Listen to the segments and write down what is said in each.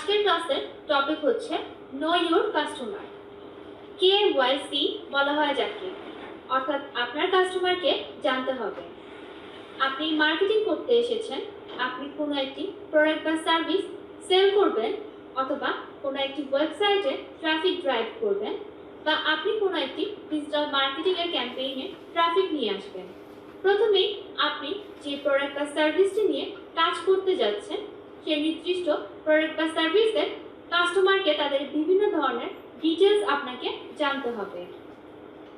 আজকের ক্লাসের টপিক হচ্ছে নো ইউর কাস্টমার। KYC বলা হয় যাকে, অর্থাৎ আপনার কাস্টমারকে জানতে হবে। আপনি মার্কেটিং করতে এসেছেন, আপনি কোনো একটি প্রোডাক্ট বা সার্ভিস সেল করবেন, অথবা কোনো একটি ওয়েবসাইটে ট্রাফিক ড্রাইভ করবেন, বা আপনি কোনো একটি ডিজিটাল মার্কেটিংয়ের ক্যাম্পেইনে ট্রাফিক নিয়ে আসবেন। প্রথমেই আপনি যে প্রোডাক্ট বা সার্ভিসটি নিয়ে কাজ করতে যাচ্ছেন সেই নির্দিষ্ট প্রোডাক্ট বা সার্ভিসের কাস্টমারকে তাদের বিভিন্ন ধরনের ডিটেলস আপনাকে জানতে হবে।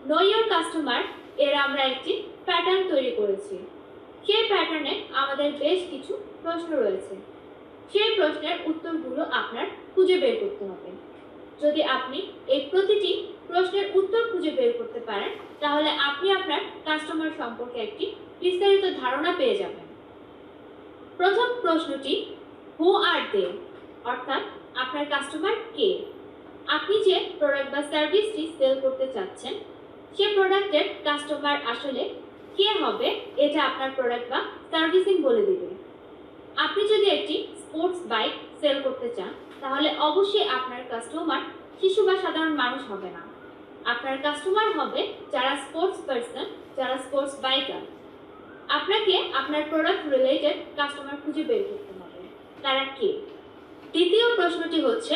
নো ইউর কাস্টমার এর আমরা একটি প্যাটার্ন তৈরি করেছি। সেই প্যাটার্নে আমাদের বেশ কিছু প্রশ্ন রয়েছে। সেই প্রশ্নের উত্তরগুলো আপনার খুঁজে বের করতে হবে। যদি আপনি এই প্রতিটি প্রশ্নের উত্তর খুঁজে বের করতে পারেন, তাহলে আপনি আপনার কাস্টমার সম্পর্কে একটি বিস্তারিত ধারণা পেয়ে যাবেন। প্রথম প্রশ্নটি হু আর দে, অর্থাৎ আপনার কাস্টমার কে। আপনি যে প্রোডাক্ট বা সার্ভিসটি সেল করতে চাচ্ছেন সে প্রোডাক্টের কাস্টমার আসলে কে হবে, এটা আপনার প্রোডাক্ট বা সার্ভিসিং বলে দিবে। আপনি যদি একটি স্পোর্টস বাইক সেল করতে চান, তাহলে অবশ্যই আপনার কাস্টমার শিশু বা সাধারণ মানুষ হবে না। আপনার কাস্টমার হবে যারা স্পোর্টস পারসন, যারা স্পোর্টস বাইকার। আপনাকে আপনার প্রোডাক্ট রিলেটেড কাস্টমার খুঁজে বের করতে হবে, তারা কে। দ্বিতীয় প্রশ্নটি হচ্ছে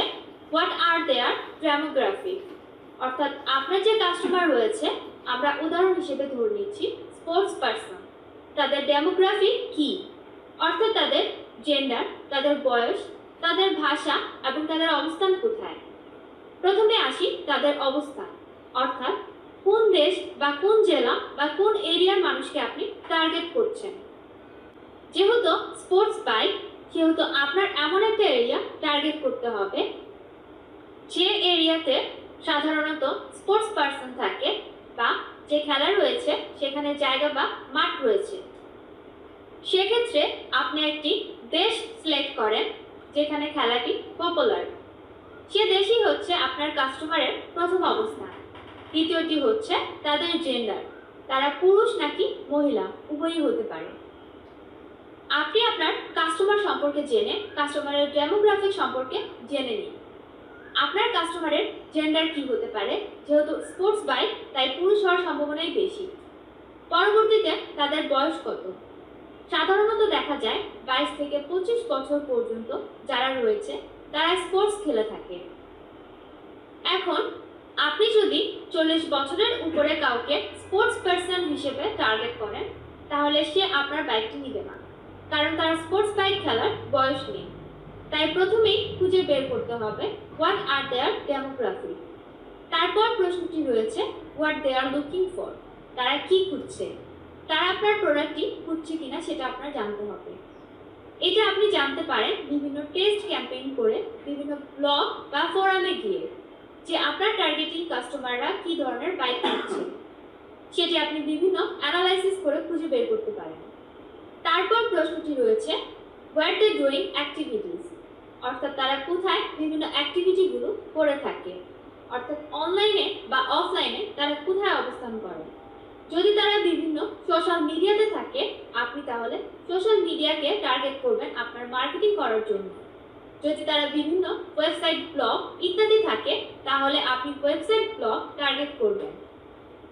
হোয়াট আর দেয়ার ডেমোগ্রাফিক, অর্থাৎ আপনার যে কাস্টমার রয়েছে, আমরা উদাহরণ হিসেবে ধরে নিচ্ছি স্পোর্টস পারসন, তাদের ডেমোগ্রাফি কি, অর্থাৎ তাদের জেন্ডার, তাদের বয়স, তাদের ভাষা এবং তাদের অবস্থান কোথায়। প্রথমে আসি তাদের অবস্থান, অর্থাৎ কোন দেশ বা কোন জেলা বা কোন এরিয়ার মানুষকে আপনি টার্গেট করছেন। যেহেতু স্পোর্টস বাইক, সেহেতু আপনার এমন একটা এরিয়া টার্গেট করতে হবে যে এরিয়াতে সাধারণত স্পোর্টস পারসন থাকে, বা যে খেলা রয়েছে সেখানে জায়গা বা মাঠ রয়েছে। সেক্ষেত্রে আপনি একটি দেশ সিলেক্ট করেন যেখানে খেলাটি পপুলার। সে দেশই হচ্ছে আপনার কাস্টমারের প্রথম অবস্থান। দ্বিতীয়টি হচ্ছে তাদের জেন্ডার, তারা পুরুষ নাকি মহিলা উভয়ই হতে পারে। আপনি আপনার কাস্টমার সম্পর্কে জেনে কাস্টমারের ডেমোগ্রাফিক সম্পর্কে জেনে নিন। আপনার কাস্টমারের জেন্ডার কি হতে পারে, যেহেতু স্পোর্টস বাইক তাই পুরুষ হওয়ার সম্ভাবনাই বেশি। পরবর্তীতে তাদের বয়স কত। সাধারণত দেখা যায় 22 থেকে 25 বছর পর্যন্ত যারা রয়েছে তারা স্পোর্টস খেলে থাকে। এখন আপনি যদি 40 বছরের উপরে কাউকে স্পোর্টস পারসন হিসেবে টার্গেট করেন, তাহলে সে আপনার বাইকটি নিবে না, কারণ তার স্পোর্টস বাইক খেলার বয়স নেই। তাই প্রথমেই খুঁজে বের করতে হবে হোয়াট আর দেয়ার ডেমোগ্রাফি। তারপর প্রশ্নটি রয়েছে what they are looking for, তারা কি খুঁজছে। তারা আপনার প্রোডাক্টটি খুঁজছে কিনা সেটা আপনার জানতে হবে। এটা আপনি জানতে পারেন বিভিন্ন টেস্ট ক্যাম্পেইন করে, বিভিন্ন ব্লগ বা ফোরামে গিয়ে, যে আপনার টার্গেটিং কাস্টমাররা কি ধরনের বাইক খুঁজছে সেটি আপনি বিভিন্ন অ্যানালাইসিস করে খুঁজে বের করতে পারেন। তারপর প্রশ্নটি রয়েছে হোয়াট দে ডুইং অ্যাক্টিভিটিস, অর্থাৎ তারা কোথায় বিভিন্ন অ্যাক্টিভিটিগুলো করে থাকে, অর্থাৎ অনলাইনে বা অফলাইনে তারা কোথায় অবস্থান করে। যদি তারা বিভিন্ন সোশ্যাল মিডিয়াতে থাকে, আপনি তাহলে সোশ্যাল মিডিয়াকে টার্গেট করবেন আপনার মার্কেটিং করার জন্য। যদি তারা বিভিন্ন ওয়েবসাইট, ব্লগ ইত্যাদি থাকে, তাহলে আপনি ওয়েবসাইট, ব্লগ টার্গেট করবেন।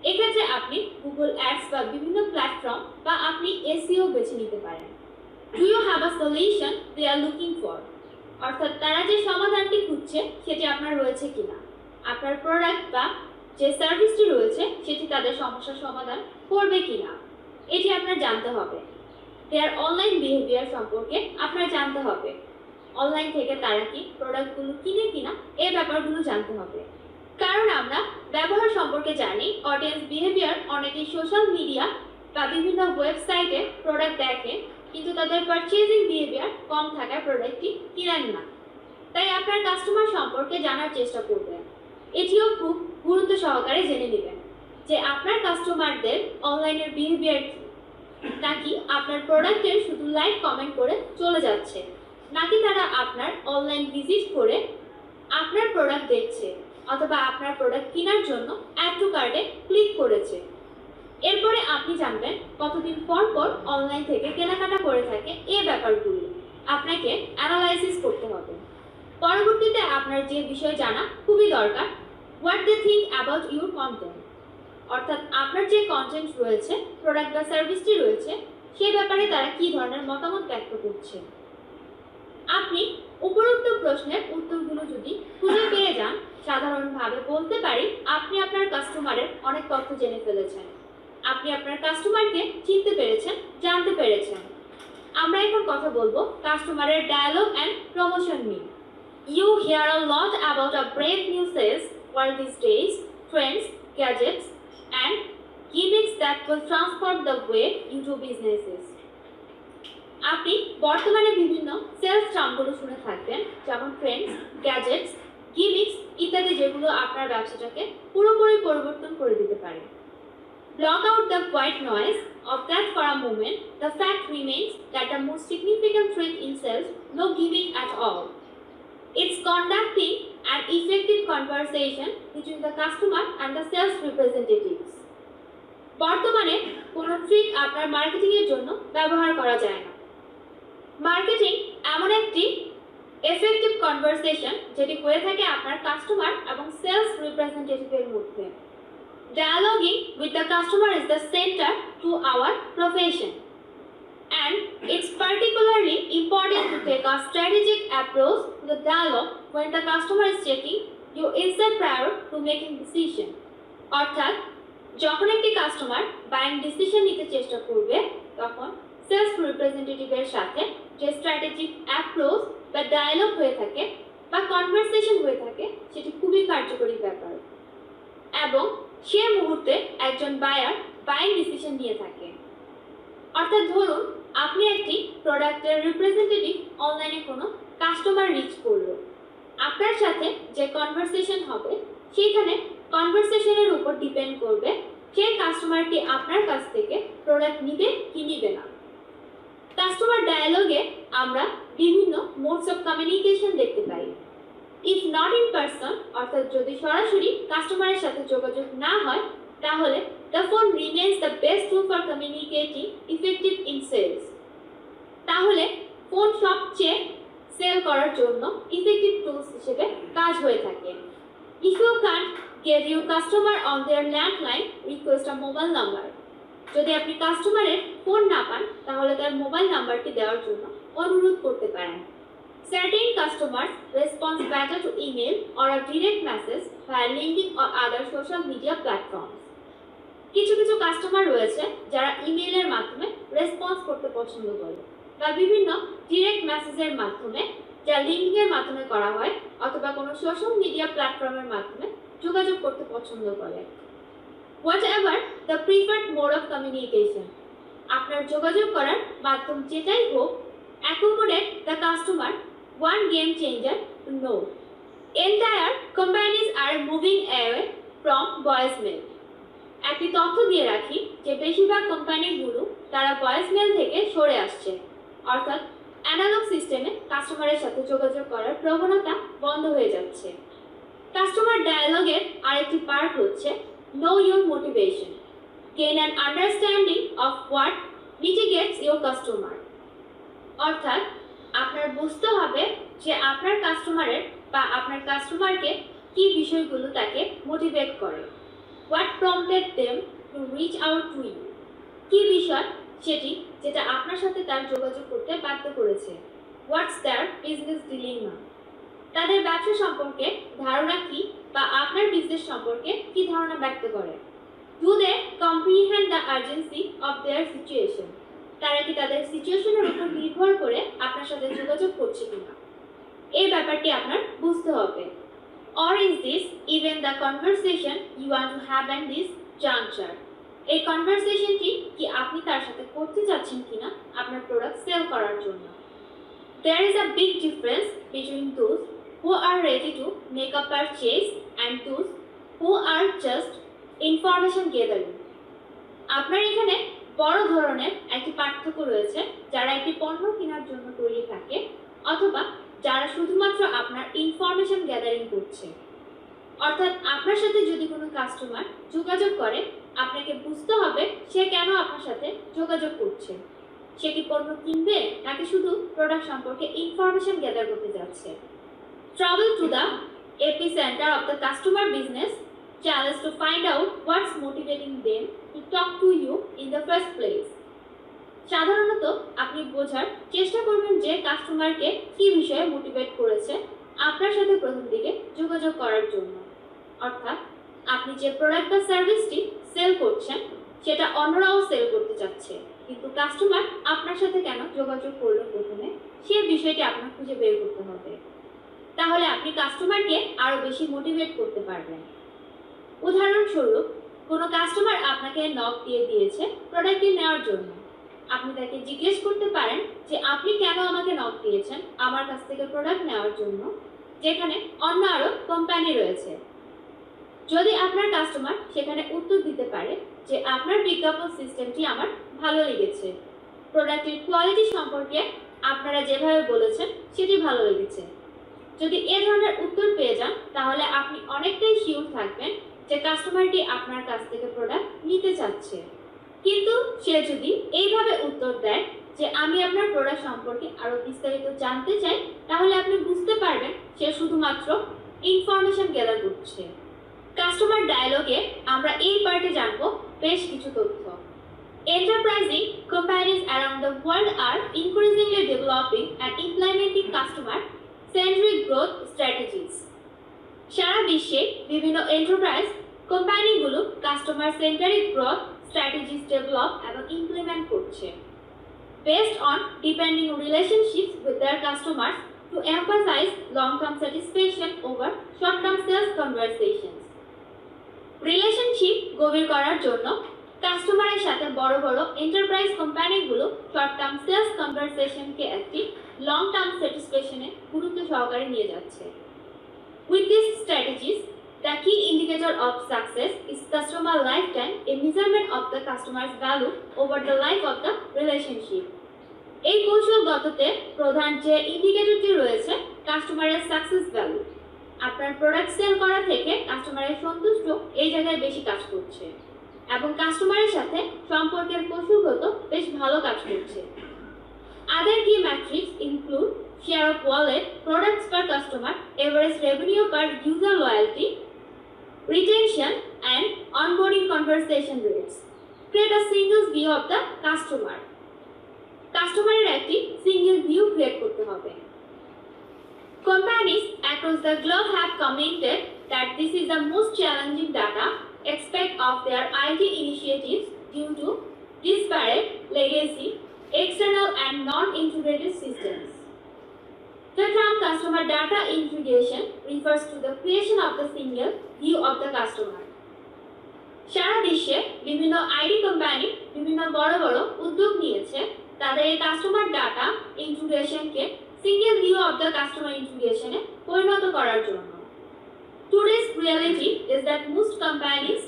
এক্ষেত্রে আপনি গুগল অ্যাডস বা বিভিন্ন প্ল্যাটফর্ম বা আপনি এসইও বেছে নিতে পারেন। Do you have a solution they are looking for, অর্থাৎ তারা যে সমাধানটি খুঁজছে সেটি আপনার রয়েছে কিনা। আপনার প্রোডাক্ট বা যে সার্ভিসটি রয়েছে সেটি তাদের সমস্যার সমাধান করবে কিনা, এটি আপনার জানতে হবে। দেয়ার অনলাইন বিহেভিয়ার সম্পর্কে আপনার জানতে হবে। অনলাইন থেকে তারা কি প্রোডাক্টগুলো কিনে কিনা এই ব্যাপারগুলো জানতে হবে। কারণ আমরা ব্যবহার সম্পর্কে জানি, অডিয়েন্স বিহেভিয়ার অনেকেই সোশ্যাল মিডিয়া বা বিভিন্ন ওয়েবসাইটে প্রোডাক্ট দেখে, কিন্তু তাদের পারচেজিং বিহেভিয়ার কম থাকায় প্রোডাক্টটি কিনেন না। তাই আপনার কাস্টমার সম্পর্কে জানার চেষ্টা করবেন। এটিও খুব গুরুত্ব সহকারে জেনে নেবেন যে আপনার কাস্টমারদের অনলাইনের বিহেভিয়ার কি, নাকি আপনার প্রোডাক্টের শুধু লাইক কমেন্ট করে চলে যাচ্ছে, নাকি তারা আপনার অনলাইন ভিজিট করে আপনার প্রোডাক্ট দেখছে, অথবা আপনার প্রোডাক্ট কেনার জন্য অ্যাড টু কার্টে ক্লিক করেছে। এরপরে আপনি জানবেন কতদিন পর পর অনলাইন থেকে কেনাকাটা করে থাকে, এই ব্যাপারগুলো আপনাকে অ্যানালাইসিস করতে হবে। পরবর্তীতে আপনার যে বিষয় জানা খুবই দরকার, what they think about your content, অর্থাৎ আপনার যে কন্টেন্ট রয়েছে, প্রোডাক্ট বা সার্ভিসটি রয়েছে, সেই ব্যাপারে তারা কি ধরনের মতামত ব্যক্ত করছে। আপনি উপরোক্ত প্রশ্নের উত্তরগুলো যদি খুঁজে পেয়ে যান, সাধারণভাবে বলতে পারি আপনি আপনার কাস্টমারের অনেক তথ্য জেনে ফেলেছেন, আপনি আপনার কাস্টমারকে চিনতে পেরেছেন, জানতে পেরেছেন। আমরা এখন কথা বলবো কাস্টমারের ডায়ালগ অ্যান্ড প্রমোশন নিয়ে। You hear a lot about a brave new sales world these days, trends, gadgets, and gimmicks that will transform the way you do businesses. আপনি বর্তমানে বিভিন্ন সেলস টার্মগুলো শুনে থাকবেন, যেমন ট্রেন্ডস, গ্যাজেটস, গিমিক্স ইত্যাদি, যেগুলো আপনার ব্যবসাটাকে পুরোপুরি পরিবর্তন করে দিতে পারে। Block out the white noise of that for a moment. The fact remains that the most significant trait in sales, no gimmick at all. It's conducting an effective conversation between the customer and the sales representatives. বর্তমানে কোনো trick আপনার marketing এর জন্য ব্যবহার করা যায় না। Marketing এমন একটি এফেক্টিভ কনভারসেশন যেটি হয়ে থাকে আপনার কাস্টমার এবং সেলস রিপ্রেজেন্টেটিভের মধ্যে। Dialoguing with the customer is the center to our profession, and it's particularly important to take a strategic approach to the dialogue when the customer is checking your insight prior to making decision. অর্থাৎ যখন একটি customer buying decision নিতে চেষ্টা করবে, তখন sales রিপ্রেজেন্টেটিভের সাথে যে strategic approach বা ডায়ালগ হয়ে থাকে বা কনভারসেশন হয়ে থাকে, সেটি খুবই কার্যকরী ব্যাপার, এবং সে মুহূর্তে একজন বায়ার বাইং ডিসিশন নিয়ে থাকে। অর্থাৎ ধরুন আপনি একটি প্রোডাক্টের রিপ্রেজেন্টেটিভ অনলাইনে কোনো কাস্টমার রিচ করলো, আপনার সাথে যে কনভারসেশন হবে সেইখানে কনভারসেশনের উপর ডিপেন্ড করবে সেই কাস্টমারটি আপনার কাছ থেকে প্রোডাক্ট নিবে কি নিবে না। কাস্টমার ডায়ালগে আমরা বিভিন্ন মোডস অফ কমিউনিকেশন দেখতে পাই। ইফ নট ইন পারসন, অর্থাৎ যদি সরাসরি কাস্টমারের সাথে যোগাযোগ না হয়, তাহলে the phone remains the best tool for communicating effective in sales. তাহলে ফোন সবচেয়ে সেল করার জন্য ইফেক্টিভ টুলস হিসেবে কাজ হয়ে থাকে। If you can't get your customer on their landline, request a mobile number. যদি আপনি কাস্টমারের ফোন না পান, তাহলে তার মোবাইল নাম্বারটি দেওয়ার জন্য অনুরোধ করতে পারেন। Certain customers respond better to email or a direct message via LinkedIn or other social media platforms. কিছু কিছু কাস্টমার রয়েছে যারা ইমেইলের মাধ্যমে রেসপন্স করতে পছন্দ করে, বা বিভিন্ন ডিরেক্ট মেসেজের মাধ্যমে, যা লিঙ্কিংয়ের মাধ্যমে করা হয়, অথবা কোনো সোশ্যাল মিডিয়া প্ল্যাটফর্মের মাধ্যমে যোগাযোগ করতে পছন্দ করে। Whatever the preferred mode of communication, আপনার যোগাযোগ করার মাধ্যম যেটাই হোক, accommodate the customer, one game changer to know. Entire companies are moving away from voicemail. একটি তথ্য দিয়ে রাখি যে বেশিরভাগ কোম্পানিগুলো তারা ভয়েসমেল থেকে সরে আসছে, অর্থাৎ অ্যানালগ সিস্টেমে কাস্টমারের সাথে যোগাযোগ করার প্রবণতা বন্ধ হয়ে যাচ্ছে। কাস্টমার ডায়ালগের আরেকটি পার্ট হচ্ছে know your motivation. Gain an understanding of what mitigates your customer. অর্থাৎ আপনার বুঝতে হবে যে আপনার কাস্টমারের বা আপনার কাস্টমারকে কি বিষয়গুলো তাকে মোটিভেট করে। What prompted them to reach out to you, কি বিষয় সেটি যেটা আপনার সাথে তার যোগাযোগ করতে বাধ্য করেছে। হোয়াটস দেয়ার বিজনেস ডিলেমা, তাদের ব্যবসা সম্পর্কে ধারণা কি বা আপনার বিজনেস সম্পর্কে কি ধারণা ব্যক্ত করে। Do they comprehend the urgency of their situation, তারা কি তাদের সিচুয়েশনের উপর নির্ভর করে আপনার সাথে যোগাযোগ করছে কিনা, এই ব্যাপারটি আপনার বুঝতে হবে। Or is this even the conversation you want to have and this juncture, এই কনভারসেশনটি কি আপনি তার সাথে করতে চাচ্ছেন কিনা আপনার প্রোডাক্ট সেল করার জন্য। There is a big difference between those who are ready to make a purchase and those who are just information gathering. আপনার এখানে বড় ধরনের একটি পার্থক্য রয়েছে, যারা একটি পণ্য কেনার জন্য তৈরি থাকে অথবা যারা শুধুমাত্র আপনার ইনফরমেশন গ্যাদারিং করছে। অর্থাৎ আপনার সাথে যদি কোনো কাস্টমার যোগাযোগ করে, আপনাকে বুঝতে হবে সে কেন আপনার সাথে যোগাযোগ করছে। সে কি পণ্য কিনবে নাকি শুধু প্রোডাক্ট সম্পর্কে ইনফরমেশন গ্যাদার করতে যাচ্ছে। Travel to the epicenter of the customer business challenge to find out what's motivating them to talk to you in the first place. সাধারণত আপনি বোঝার চেষ্টা করবেন যে কাস্টমারকে কি বিষয়ে মোটিভেট করেছে আপনার সাথে প্রথম দিকে যোগাযোগ করার জন্য। অর্থাৎ আপনি যে প্রোডাক্ট বা সার্ভিসটি সেল করছেন সেটা অন্যরাও সেল করতে চাচ্ছে, কিন্তু কাস্টমার আপনার সাথে কেন যোগাযোগ করলো প্রথমে, সে বিষয়টি আপনার খুঁজে বের করতে হবে। তাহলে আপনি কাস্টমারকে আরো বেশি মোটিভেট করতে পারবেন। উদাহরণস্বরূপ, কোনো কাস্টমার আপনাকে নক দিয়ে দিয়েছে প্রোডাক্টটি নেওয়ার জন্য। আপনি তাকে জিজ্ঞেস করতে পারেন যে আপনি কেন আমাকে নক দিয়েছেন আমার কাছ থেকে প্রোডাক্ট নেওয়ার জন্য, যেখানে অন্য আরো কোম্পানি রয়েছে। যদি আপনার কাস্টমার সেখানে উত্তর দিতে পারে যে আপনার বিজ্ঞাপন সিস্টেমটি আমার ভালো লেগেছে, প্রোডাক্টের কোয়ালিটি সম্পর্কে আপনারা যেভাবে বলেছেন সেটি ভালো লেগেছে, যদি এ ধরনের উত্তর পেয়ে যান তাহলে আপনি অনেকটাই শিওর থাকবেন যে কাস্টমারটি আপনার কাছ থেকে প্রোডাক্ট নিতে চাচ্ছে। কিন্তু সে যদি এইভাবে উত্তর দেয় যে আমি আপনার প্রোডাক্ট সম্পর্কে আরো বিস্তারিত জানতে চাই, তাহলে আপনি বুঝতে পারবেন সে শুধুমাত্র ইনফরমেশন গ্যাদার করছে। কাস্টমার ডায়ালগে আমরা এই পার্টে জানব বেশ কিছু তথ্য। Enterprising companies around the world are increasingly developing and implementing customer-centric growth strategies. সারা বিশ্বে বিভিন্ন এন্টারপ্রাইজ কোম্পানিগুলো কাস্টমার সেন্টারিক গ্রোথ স্ট্র্যাটেজিস ডেভেলপ এবং ইমপ্লিমেন্ট করছে, based on deepening relationships with their customers to emphasize long-term satisfaction over short-term sales conversations. Relationship গভীর করার জন্য কাস্টমারের সাথে বড় বড় এন্টারপ্রাইজ কোম্পানিগুলো শর্ট টার্ম সেলস কনভারসেশনকে একটি লং টার্ম স্যাটিসফ্যাকশনে গুরুত্ব সহকারে নিয়ে যাচ্ছে। With these strategies, the key indicator of success is customer lifetime, a measurement of the customer's value over the life of the relationship. এই কৌশলগততে প্রধান যে ইন্ডিকেটরটি রয়েছে কাস্টমারের সাকসেস ভ্যালু। আপনার প্রোডাক্ট সেল করা থেকে কাস্টমারের সন্তুষ্ট এই জায়গায় বেশি কাজ করছে এবং কাস্টমারের সাথে সম্পর্কের কৌশলগত বেশ ভালো কাজ করছে। Other key metrics include share of wallet, products per customer, average revenue per user, loyalty, retention, and onboarding conversation rates. Create a single view of the customer. কাস্টমারের একটি সিঙ্গেল ভিউ ক্রিয়েট করতে হবে। Companies across the globe have commented that this is the most challenging data aspect of their IT initiatives due to disparate, legacy, external and non-integrated systems. The term customer data integration refers to the creation of the single view of the customer. সারা বিশ্বে বিভিন্ন IT company বিভিন্ন বড় বড় উদ্যোগ নিয়েছে তাদের এই customer data ইন্টিগ্রেশনকে single view of the customer ইন্টিগ্রেশনে পরিণত করার জন্য। Today's reality is that most companies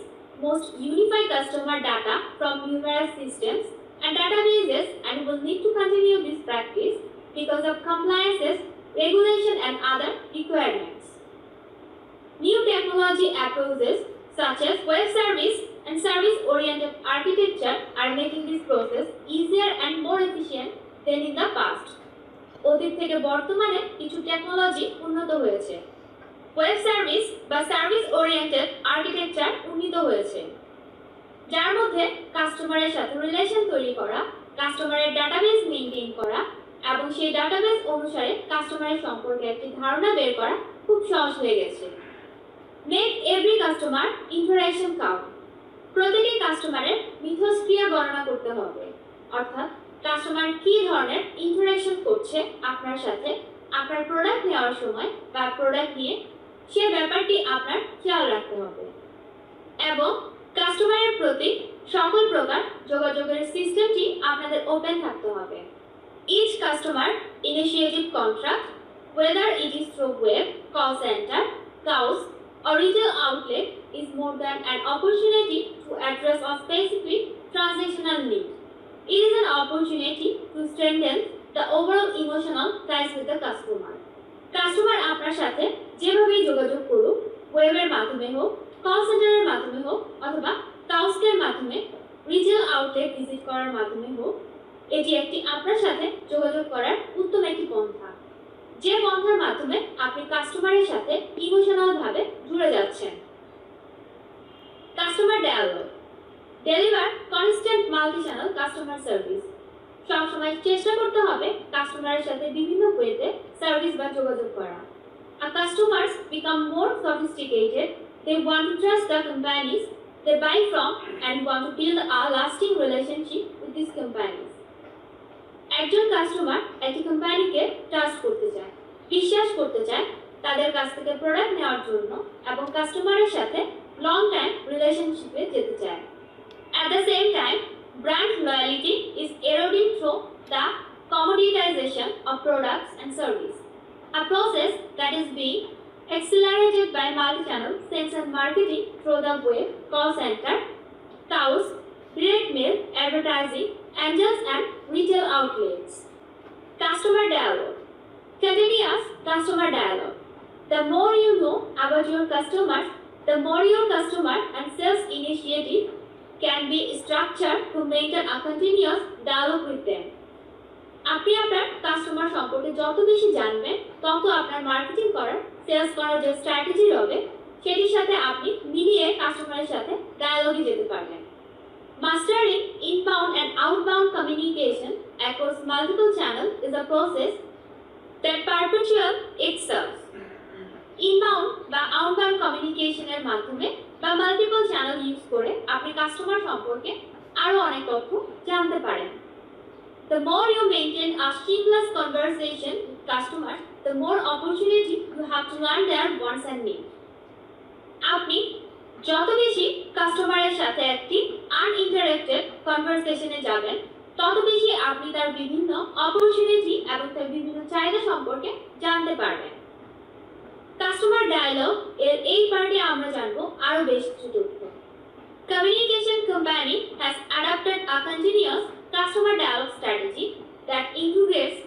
must unify customer data from numerous systems and databases and will need to continue this practice because of compliances, regulation and other requirements. New technology approaches such as web service and service-oriented architecture are making this process easier and more efficient than in the past. অতীত থেকে বর্তমানে কিছু technology উন্নত হয়েছে, web service বা service oriented architecture উন্নীত হয়েছে, যার মধ্যে কাস্টমারের সাথে রিলেশন তৈরি করা, কাস্টমারের ডাটাবেস মেইনটেইন করা এবং সেই ডাটাবেস অনুসারে কাস্টমারের সম্পর্কে একটি ধারণা বের করা খুব সহজ হয়ে গেছে। Make every customer interaction count. প্রতিটি কাস্টমারের মিথস্ক্রিয়া গণনা করতে হবে, অর্থাৎ কাস্টমার কি ধরনের ইন্টারঅ্যাকশন করছে আপনার সাথে আপনার প্রোডাক্ট নেওয়ার সময় বা প্রোডাক্ট নিয়ে, সে ব্যাপারটি আপনার খেয়াল রাখতে হবে এবং কাস্টমারের প্রতি সকল প্রকার যোগাযোগের সিস্টেমটি আপনাদের ওপেন থাকতে হবে। Each customer initiative contract, whether it is through web, call center, kiosk, or retail outlet, is more than an opportunity to address a specific transactional need. It is an opportunity to strengthen the overall emotional ties with the customer. Customer আপনার সাথে যেভাবেই যোগাযোগ করুক, ওয়েবের মাধ্যমে হোক, call সেন্টারের মাধ্যমে হোক অথবা কাউস্কের মাধ্যমে, রিটেল আউটলেট ভিজিট করার মাধ্যমে হোক, এটি একটি আপনার সাথে যোগাযোগ করার উত্তম একটি পন্থা, যে পন্থার মাধ্যমে আপনি কাস্টমারের সাথে ইমোশনাল ভাবে জুড়ে যাচ্ছেন। Customer dialogue deliver constant multi channel customer service. সবসময় চেষ্টা করতে হবে কাস্টমারের সাথে বিভিন্ন ওয়েতে সার্ভিস বা যোগাযোগ করা। Our customers become more sophisticated. They want to trust the companies they buy from and want to build a lasting relationship with these companies. একজন কাস্টমার একটি কোম্পানিকে ট্রাস্ট করতে চায়, বিশ্বাস করতে চায় তাদের কাছ থেকে প্রোডাক্ট নেওয়ার জন্য এবং কাস্টমারের সাথে লং টাইম রিলেশনশিপে যেতে চায়। At the same time, brand loyalty is eroding through the commoditization of products and service, a process that is being accelerated by multi-channel sales and marketing through the web, call center, touts, direct mail, advertising, angels and retail outlets. Customer dialogue. Continuous customer dialogue. The more you know about your customers, the more your customer and sales initiative can be structured to maintain a continuous dialogue with them. আপনি আপনার customer সম্পর্কে যত বেশি জানবেন তত আপনার marketing করার sales করার যে স্ট্র্যাটেজি হবে সেটির সাথে আপনি মিলিয়ে কাস্টমারের সাথে ডায়ালগে যেতে পারবেন। Mastering inbound and outbound communication across multiple channels is a process that perpetuates itself. Inbound বা outbound কমিউনিকেশনের মাধ্যমে বা মাল্টিপল চ্যানেল ইউজ করে আপনি কাস্টমার সম্পর্কে আরো অনেক তথ্য জানতে পারেন। The more you maintain a seamless conversation with customers, the more opportunity you have to learn their wants and needs. আপনি যত বেশি কাস্টমারের সাথে একটি আনইন্টারেক্টেড কনভারসেশনে যাবেন তত বেশি আপনি তার বিভিন্ন অপরচুনিটি এবং তার বিভিন্ন চাহিদা সম্পর্কে জানতে পারবেন। কাস্টমার ডায়ালগ এর এই পার্টে আমরা জানবো আরো বেশ কিছু তথ্য। Communication company has adopted a continuous customer dialogue strategy that integrates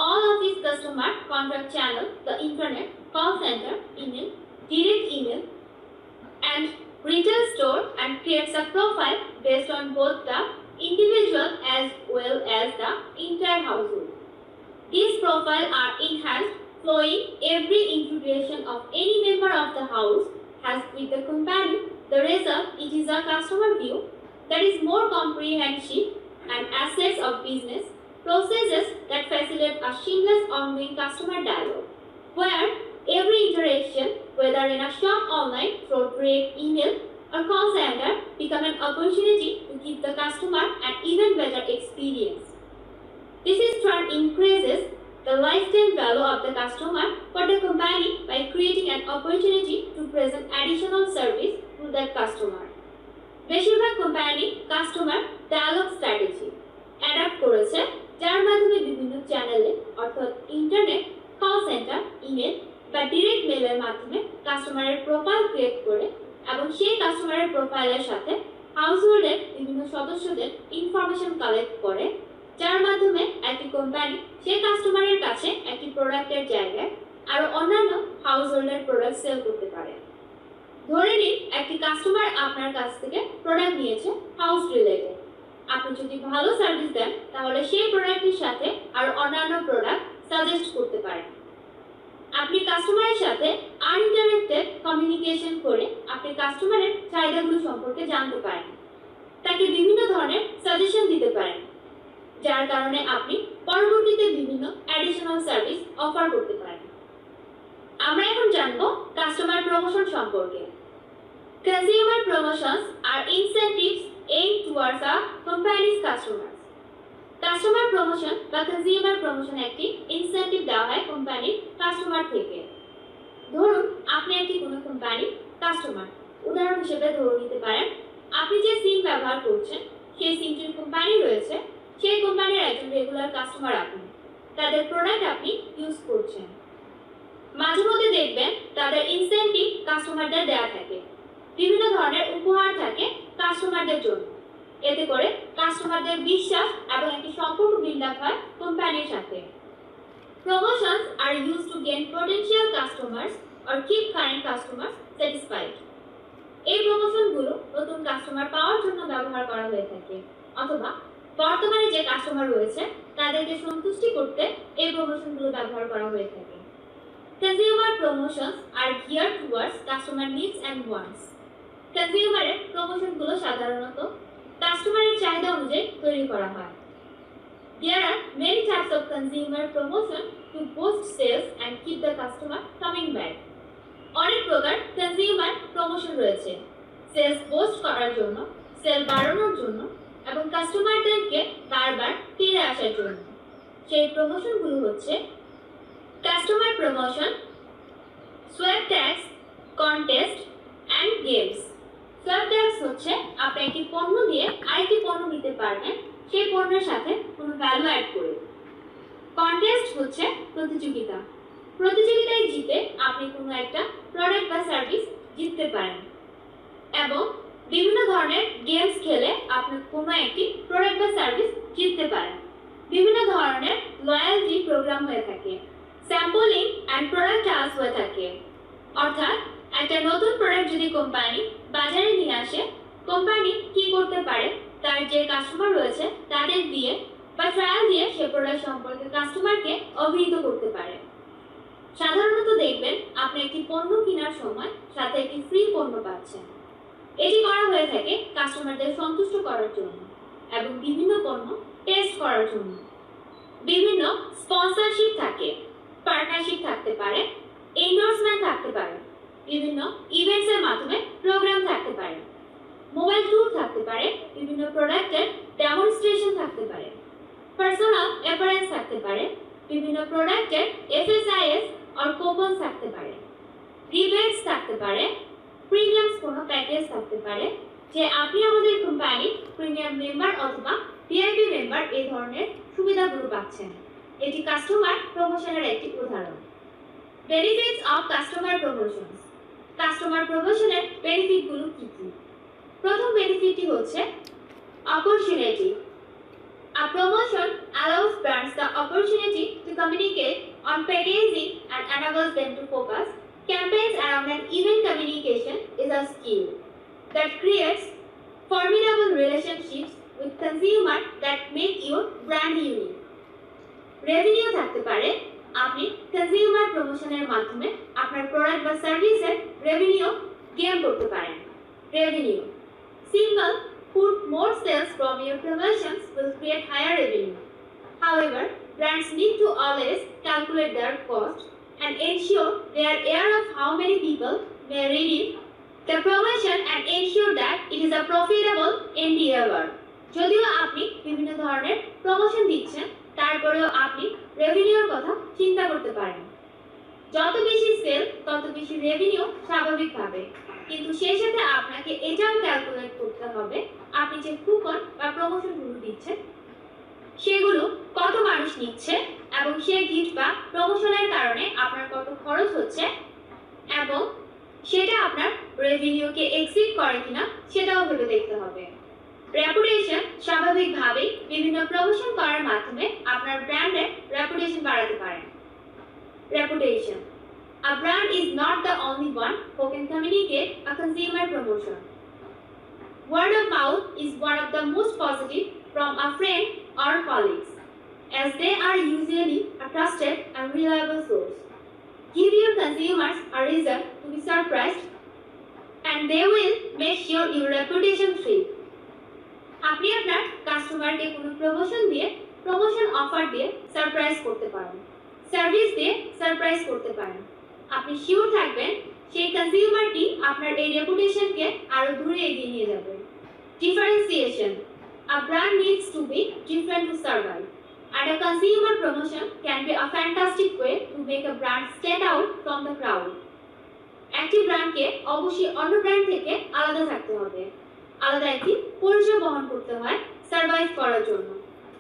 all of its customer contact channels, the internet, call center, email, direct email, and retail store, and creates a profile based on both the individual as well as the entire household. These profiles are enhanced flowing every integration of any member of the house has with the company. The result, it is a customer view that is more comprehensive and assets of business processes that facilitate a seamless ongoing customer dialogue, where every interaction, whether in a shop, online, through direct email or call center, become an opportunity to give the customer an even better experience. This in turn increases the lifetime value of the customer for the company by creating an opportunity to present additional service to that customer. বেশিরভাগ company customer dialogue strategy adapt করেছে যার মাধ্যমে বিভিন্ন চ্যানেলে অর্থাৎ internet, call centre, email বা direct মেলের মাধ্যমে কাস্টমারের প্রোফাইল ক্রিয়েট করে এবং সেই কাস্টমারের প্রোফাইলের সাথে হাউসহোল্ডের বিভিন্ন সদস্যদের ইনফরমেশন কালেক্ট করে যার মাধ্যমে একটি কোম্পানি সেই কাস্টমারের কাছে একটি প্রোডাক্টের জায়গায় আরো অন্যান্য হাউসহোল্ডের প্রোডাক্ট সেল করতে পারে। ধরে নিন একটি কাস্টমার আপনার কাছ থেকে প্রোডাক্ট নিয়েছে হাউস রিলেটেড। আপনি যদি ভালো সার্ভিস দেন তাহলে সেই প্রোডাক্টের সাথে আরো অন্যান্য প্রোডাক্ট সাজেস্ট করতে পারেন। আপনি কাস্টমারের সাথে আনইন্টারেক্টেড কমিউনিকেশন করে আপনি কাস্টমারের চাহিদাগুলো সম্পর্কে জানতে পারেন, তাকে বিভিন্ন ধরনের সাজেশন দিতে পারেন, যার কারণে আপনি পরবর্তীতে বিভিন্ন অ্যাডিশনাল সার্ভিস অফার করতে পারেন। আমরা এখন জানবো কাস্টমার প্রমোশন সম্পর্কে। Consumer promotions are incentives aimed towards a company's customers. Customer promotion বা কনজিউমার প্রমোশন একটি ইনসেন্টিভ দেওয়া হয় কোম্পানির কাস্টমার থেকে। ধরুন আপনি একটি কোনো কোম্পানি কাস্টমার, উদাহরণ হিসেবে ধরে নিতে পারেন আপনি যে সিম ব্যবহার করছেন সেই সিমটির কোম্পানি রয়েছে, সেই কোম্পানির একজন রেগুলার কাস্টমার আপনি, তাদের প্রোডাক্ট আপনি ইউজ করছেন। মাঝে মধ্যে দেখবেন তাদের ইনসেন্টিভ কাস্টমারদের দেওয়া থাকে, বিভিন্ন ধরনের উপহার থাকে কাস্টমারদের জন্য। এতে করে কাস্টমারদের বিশ্বাস এবং একটি সম্পর্ক বিল্ড আপ হয় কোম্পানির সাথে। Promotions are used to gain potential customers or keep current customers satisfied. এই প্রমোশনগুলো নতুন কাস্টমার পাওয়ার জন্য ব্যবহার করা হয়ে থাকে, অথবা বর্তমানে যে কাস্টমার রয়েছে তাদেরকে সন্তুষ্টি করতে এই প্রমোশনগুলো ব্যবহার করা হয়ে থাকে। Consumer promotions are geared towards customer needs and wants. কনজিউমারের প্রমোশনগুলো সাধারণত কাস্টমারের চাহিদা অনুযায়ী তৈরি করা হয়। There are many types of consumer promotion to boost sales and keep the customer coming back. অনেক প্রকার কনজিউমার প্রমোশন রয়েছে সেলস বুস্ট করার জন্য, সেল বাড়ানোর জন্য এবং কাস্টমারদেরকে বারবার ফিরে আসার জন্য। সেই প্রমোশনগুলো হচ্ছে customer promotion, sweepstakes, contest and games. Sweepstakes হচ্ছে আপনি একটি পণ্য দিয়ে আরেকটি পণ্য নিতে পারবেন সেই পণ্যের সাথে কোনো ভ্যালু অ্যাড করে। কন্টেস্ট হচ্ছে প্রতিযোগিতা, প্রতিযোগিতায় জিতে আপনি কোনো একটা প্রোডাক্ট বা সার্ভিস জিততে পারেন। এবং বিভিন্ন ধরনের গেমস খেলে আপনি কোনো একটি প্রোডাক্ট বা সার্ভিস জিততে পারেন। বিভিন্ন ধরনের লয়্যালটি প্রোগ্রাম হয়ে থাকে, স্যাম্পলিং অ্যান্ড প্রোডাক্ট ট্রায়ালস হয়ে থাকে। অর্থাৎ একটা নতুন প্রোডাক্ট যদি কোম্পানি বাজারে নিয়ে আসে, কোম্পানি কি করতে পারে তার যে কাস্টমার রয়েছে তাদের দিয়ে বা ট্রায়াল দিয়ে সে প্রোডাক্ট সম্পর্কে কাস্টমারকে অবহিত করতে পারে। সাধারণত দেখবেন আপনি একটি পণ্য কেনার সময় সাথে একটি ফ্রি পণ্য পাচ্ছেন। এটি করা হয়ে থাকে কাস্টমারদের সন্তুষ্ট করার জন্য এবং বিভিন্ন পণ্য টেস্ট করার জন্য। বিভিন্ন স্পন্সরশিপ থাকে, পার্টনারশিপ থাকতে পারে, এন্ডোর্সমেন্ট থাকতে পারে, বিভিন্ন ইভেন্টসের মাধ্যমে প্রোগ্রাম থাকতে পারে, মোবাইল ট্যুর থাকতে পারে, বিভিন্ন প্রোডাক্টের ডেমনস্ট্রেশন থাকতে পারে, পার্সোনাল অ্যাপারেন্স থাকতে পারে, বিভিন্ন প্রোডাক্টের এফএসআইএস আর কুপন থাকতে পারে, রিবেটস থাকতে পারে, প্রিমিয়ামস কোনো প্যাকেজ থাকতে পারে যে আপনি আমাদের কোম্পানি প্রিমিয়াম মেম্বার অথবা ভিআইপি মেম্বার এই ধরনের সুবিধাগুলো পাচ্ছেন। এটি কাস্টমার প্রমোশনের একটি উদাহরণ। Benefits of customer promotions. Customer প্রমোশনের বেনিফিটগুলো কি কি? প্রথম বেনিফিটটি হচ্ছে opportunity. A promotion allows brands the opportunity to communicate on packaging and enables them to focus. Campaigns around an event communication is a skill that creates formidable relationships with consumers that make your brand unique. Revenue থাকতে পারে, আপনি consumer প্রমোশনের মাধ্যমে আপনার product বা সার্ভিসের revenue gain করতে পারেন। Revenue single put more sales from your promotions will create higher revenue. However, brands need to always calculate their cost and ensure they are aware of how many people may redeem the promotion and ensure that it is a profitable endeavor. যদিও আপনি বিভিন্ন ধরনের promotion দিচ্ছেন, তারপরেও আপনি রেভিনিউর কথা চিন্তা করতে পারেন। যত বেশি সেল তত বেশি রেভিনিউ স্বাভাবিকভাবে, কিন্তু সেই সাথে আপনাকে এটাও ক্যালকুলেট করতে হবে আপনি যে কুপন বা প্রমোশনগুলো দিচ্ছেন সেগুলো কত মানুষ নিচ্ছে এবং সেই গিফট বা প্রমোশনের কারণে আপনার কত খরচ হচ্ছে এবং সেটা আপনার রেভিনিউকে এক্সিড করে কিনা সেটাও ভেবে দেখতে হবে। রেপুটেশন স্বাভাবিকভাবেই বিভিন্ন প্রমোশন করার মাধ্যমে আপনার ব্র্যান্ডের রেপুটেশন বাড়াতে পারেন। Reputation. A brand is not the only one who can communicate a consumer promotion. Word of mouth is one of the most positive from a friend or colleagues, as they are usually a trusted and reliable source. Give your consumers a reason to be surprised, and they will make sure your reputation thrives. আপনি আপনার কাস্টমারকে কোনো promotion offer দিয়ে surprise করতে পারেন, service দিয়ে surprise করতে পারেন। আপনি শিওর থাকবেন সেই কনজিউমারটি আপনার এই রেপুটেশনকে আরো দূরে এগিয়ে নিয়ে যাবে। Differentiation. A brand needs to be different to survive, and a consumer promotion can be a fantastic way to make a brand stand out from the crowd. একটি ব্র্যান্ডকে অবশ্যই অন্য ব্র্যান্ড থেকে আলাদা থাকতে হবে, আলাদা একটি পরিচয় বহন করতে হয় সারভাইভ করার জন্য।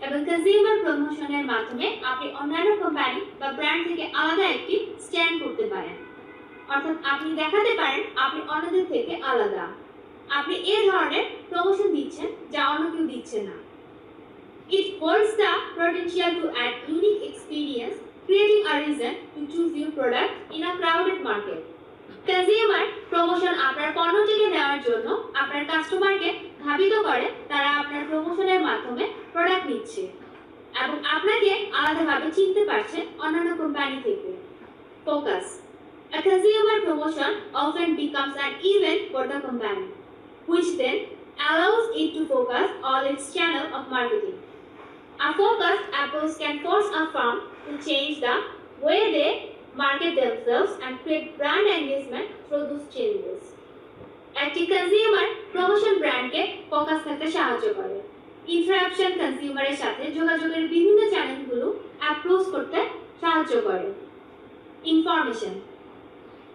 এবং কনজিউমার প্রমোশনের মাধ্যমে আপনি অন্যান্য কোম্পানি বা ব্র্যান্ড থেকে আলাদা একটি স্ট্যান্ড করতে পারেন, অর্থাৎ আপনি দেখাতে পারেন আপনি অন্যদের থেকে আলাদা, আপনি এই ধরনের প্রমোশন দিচ্ছেন যা অন্য কেউ দিচ্ছে না। It holds the potential to add unique experience, creating a reason to choose your product in a crowded market. Consumer promotion আপনার পণ্যটিকে নেওয়ার জন্য আপনার কাস্টমারকে ধাবিত করে তারা আপনার প্রমোশনের মাধ্যমে প্রোডাক্ট নিচ্ছে এবং আপনাকে আলাদাভাবে চিনতে পারছে অন্যান্য কোম্পানি থেকে। Focus. A consumer promotion often becomes an event for the company, which then allows it to focus on its channel of marketing. A focused approach can force a firm to change the way they market themselves and create brand engagement through those changes. একটি consumer promotion ব্র্যান্ডকে focus থাকতে সাহায্য করে। Interaction কনজিউমারের সাথে যোগাযোগের বিভিন্ন চ্যানেলগুলো approach করতে সাহায্য করে। Information.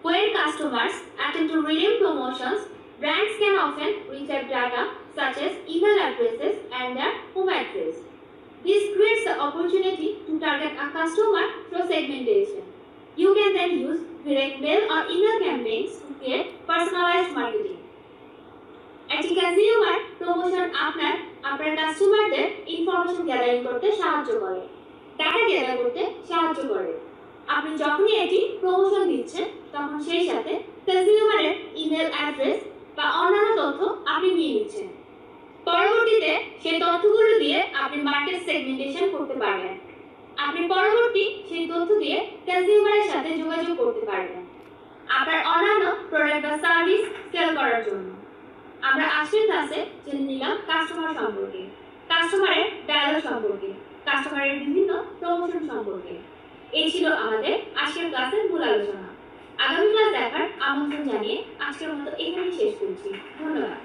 When customers attend to redeem promotions, brands can often receive data such as email addresses and their home address. This creates the opportunity to target a customer through segmentation. You can then use direct mail or email campaigns to create personalized marketing. একটি consumer promotion আপনার কাস্টমারদের information gathering করতে সাহায্য করে, data gather করতে সাহায্য করে। আপনি যখনই এটি প্রমোশন দিচ্ছেন তখন সেই সাথে কনজিউমারের ইমেল অ্যাড্রেস বা অন্যান্য তথ্য আপনি নিয়ে নিচ্ছেন। পরবর্তীতে সেই তথ্যগুলো দিয়ে আপনি মার্কেট সেগমেন্টেশন করতে পারবেন। আপনি পরবর্তী সেই তথ্য দিয়ে কনজিউমারের সাথে যোগাযোগ করতে পারবেন আপনার অন্যান্য প্রোডাক্ট বা সার্ভিস সেল করার জন্য। আমরা আজকের ক্লাসে জেনে নিলাম কাস্টমার সম্পর্কে, কাস্টমারের ডায়ালগ সম্পর্কে, কাস্টমারের বিভিন্ন প্রমোশন সম্পর্কে। এই ছিল আমাদের আজকের ক্লাসের মূল আলোচনা। আগামী ক্লাস দেখার আমন্ত্রণ জানিয়ে আজকের মতো এখানেই শেষ করছি। ধন্যবাদ।